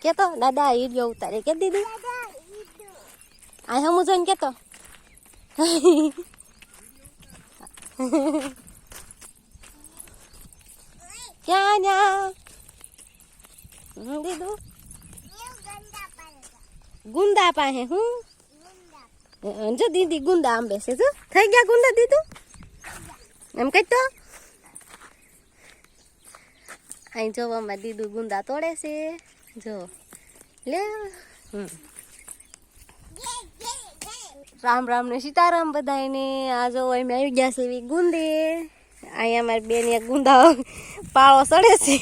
કેતો દાદા ઈડિયો ઉતારે કે દીદી આ હમું જોઈને કેતો ક્યાં ન્યા દીદું ગુંદા પાસે હું જો દીદી ગુંદા આંબે છે જો થઈ ગયા ગુંદા દીધું એમ કઈ તો અહીં જોવામાં દીદું ગુંદા તોડે છે જો લે રામ રામ ને સીતારામ બધાને આ જો અમે આવી ગયા છે એવી ગુંદે અહીંયા અમારી બેન એક ગુંદા પાળો સડે છે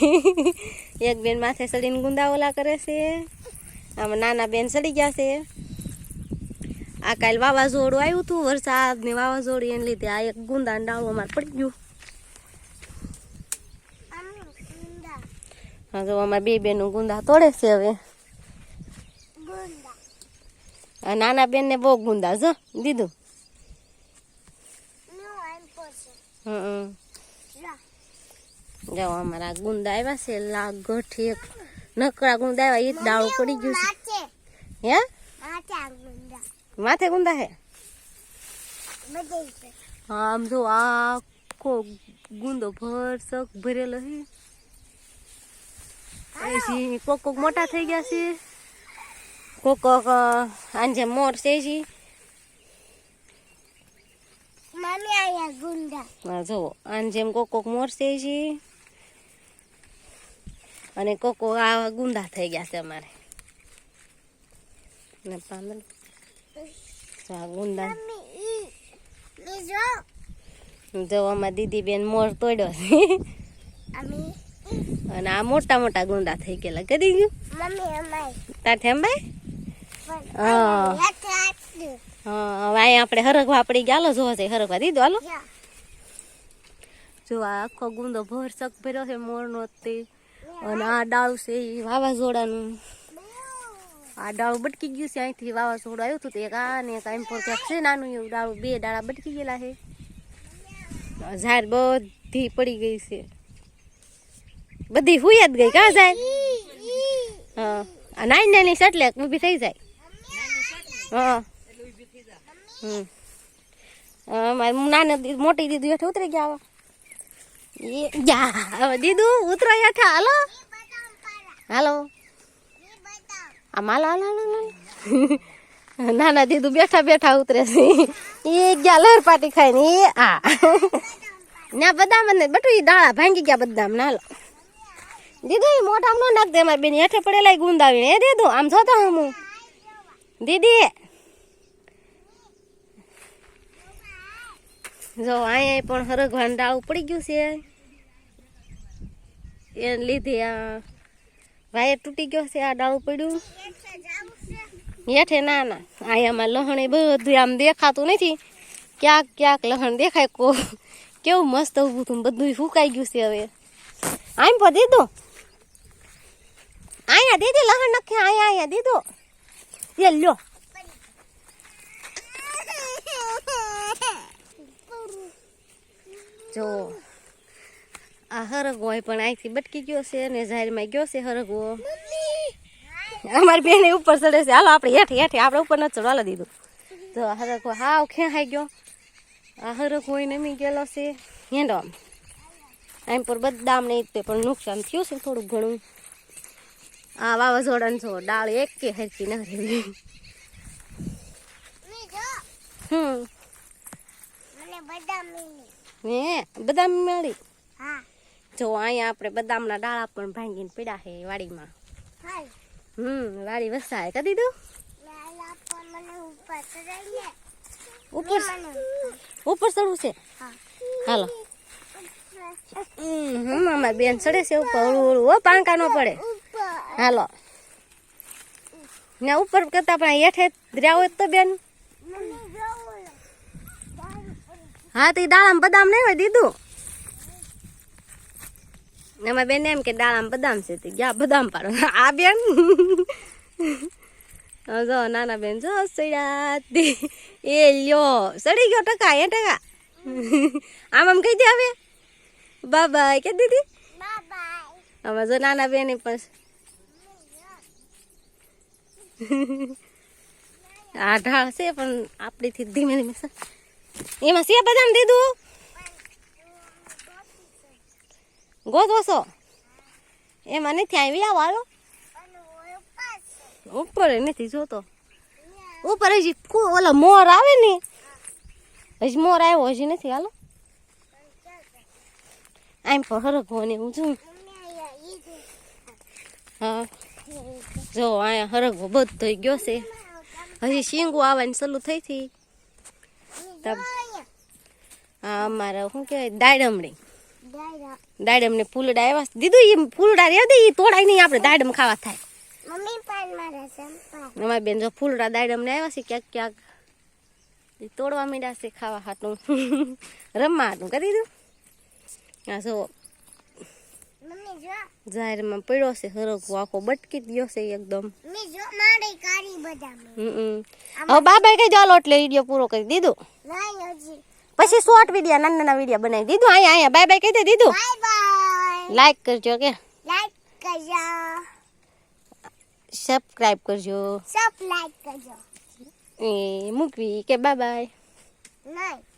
એક બેન માથે સડીને ગુંદા ઓલા કરે છે આમાં નાના બેન સડી ગયા છે આ કાલ વાવાઝોડું આવ્યું હતું વરસાદ ને વાવાઝોડું એને લીધે આ એક ગુંદા ડાળું અમારે પડી ગયું હા જો અમારે બે બેનું ગુંદા તોડે છે હવે નાના બેન ને બહુ ગુંદા જો દીધું જાઓ અમારા ગુંદા આવ્યા છે લાગઠ એક નકરા ગુંદા આવ્યા એ ડાળું પડી ગયું છે હે માથે ગુંદા હે હા આમ જો આખો ગુંદો ભરસક ભરેલો છે પછી કોક કોક મોટા થઈ ગયા છે કોક કોક આંજે મોર છે હા જો આને જેમ કોક કોક મોર છે અને કોક કોક આ ગુંદા થઈ ગયા છે અમારે ને પાંદલ ગુંદા જો આમાં દીદી બેન મોર તોડ્યો છે અને આ મોટા મોટા ગુંદા થઈ ગયેલા કરી ગયું તાર થેમ્બાઈ હા હવે અહીંયા આપણે હરગવા પડી ગયા હાલો જોવા છે હરગવા દીધો હાલો જો આ આખો ગુંદો ભરસક ભર્યો છે મોરનો તે અને આ ડાળું છે એ વાવાઝોડાનું આ ડાળું બટકી ગયું છે અહીંથી વાવાઝોડું આવ્યું હતું એક આ ને એક આમ પર ક્યાંક છે નાનું એવું ડાળું બે ડાળા બટકી ગયેલા છે ઝાડ બધી પડી ગઈ છે બધી હુઈ જ ગઈ કાં જાય હા આ નાની નાની એટલે ઊભી થઈ જાય હા મારી નાની મોટી દીદી હેઠે ઉતરી ગયા એ જા હવે દીદું ઉતરો હેઠા હાલો હાલો આમ હાલો હાલો હાલો નાના દીદુ બેઠા બેઠા ઉતરે છે એ ગયા લહેર પાટી ખાઈ ને એ આ ના બદામ ને બટું એ ડાળા ભાંગી ગયા બદામ ના હાલો દીદુ એ મોઢામ ન નાખ દે મારી બેન હેઠે પડેલા ગુંદાવીને એ દીદુ આમ જોતો હું દીદી જો અહીંયા પણ હરગવાનું ડાળું પડી ગયું છે એને લીધે આ વાયર તૂટી ગયો છે આ ડાળું પડ્યું હેઠે ના ના અહીંયામાં લહણ બધું આમ દેખાતું નથી ક્યાંક ક્યાંક લહણ દેખાય કેવું મસ્ત ઊભું હતું બધું ફૂંકાઈ ગયું છે હવે આમ પર દીધું અહીંયા દીદી લહણ નખે અહીંયા અહીંયા દીધું એ લ્યો જો આ હરગવો પણ અહીંથી બટકી ગયો છે અને ઝાડમાં ગયો છે હરગવો અમારી બેન ઉપર ચડે છે હાલો આપણે હેઠે હેઠે આપણે ઉપર નથી ચડવા દીધું તો હરગવો હાવ ખેંચાઈ ગયો આ હરગવો નમી ગયેલો છે હેંડો આમ પર બદામ નહીં તે પણ નુકસાન થયું છે થોડું ઘણું આ વાવાઝોડાને જો ડાળ એક કે હરકી ન રહેવી હે બદામ મળી જો અહીંયા આપણે બદામના ડાળા પણ ભાંગીને પડ્યા છે વાડીમાં વાડી વસાય કરી દીધું ઉપર ચડવું છે હાલો મામા બેન ચડે છે ઉપર હળવું હળવું પાંકા ન પડે હાલો ને ઉપર કરતા પણ હેઠે રહ્યા હોય તો બેન હા તો દાળામાં બદામ નહીં હોય દીધું એમાં બેન એમ કે દાળામાં બદામ છે તે ગયા બદામ પાડો આ બેન જો નાના બેન જો સડ્યા એ લ્યો સડી ગયો ટકા એ ટકા આમ આમ કહી દે હવે બાય કે દીદી હવે જો નાના બેન પણ આ ઢાળ છે પણ આપણીથી ધીમે ધીમે એમાં છે બદામ દીધું ગોતો છો એમાં નથી આવી આવો હાલો ઉપર નથી જોતો ઉપર હજી ઓલા મોર આવે ને હજી મોર આવ્યો હજી નથી હાલો આમ પર હરગવો ને હું છું હા જો અહીંયા હરગવો બધો થઈ ગયો છે હજી શીંગું આવવાની ચાલુ થઈ હતી હા અમારા શું કહેવાય દાડમ ને ફૂલડા આવ્યા દીધું એ ફૂલડા રેવ દે એ તોડાય નહીં આપણે દાડમ ખાવા થાય અમારી બેન જો ફૂલડા દાડમ ને આવ્યા છે ક્યાંક ક્યાંક એ તોડવા માંડ્યા છે ખાવા હાટું રમવા હાટું કરી દીધું હા જો જાહેરમાં પડ્યો છે હરગવો આખો બટકી ગયો છે એકદમ હવે બાબા કઈ ચાલો એટલે વિડીયો પૂરો કરી દીધું પછી શોર્ટ વિડીયો નાના નાના વિડીયો બનાવી દીધું અહીંયા બાય બાય કહી દે દીધું લાઈક કરજો કે સબસ્ક્રાઇબ કરજો એ મૂકવી કે બાય બાય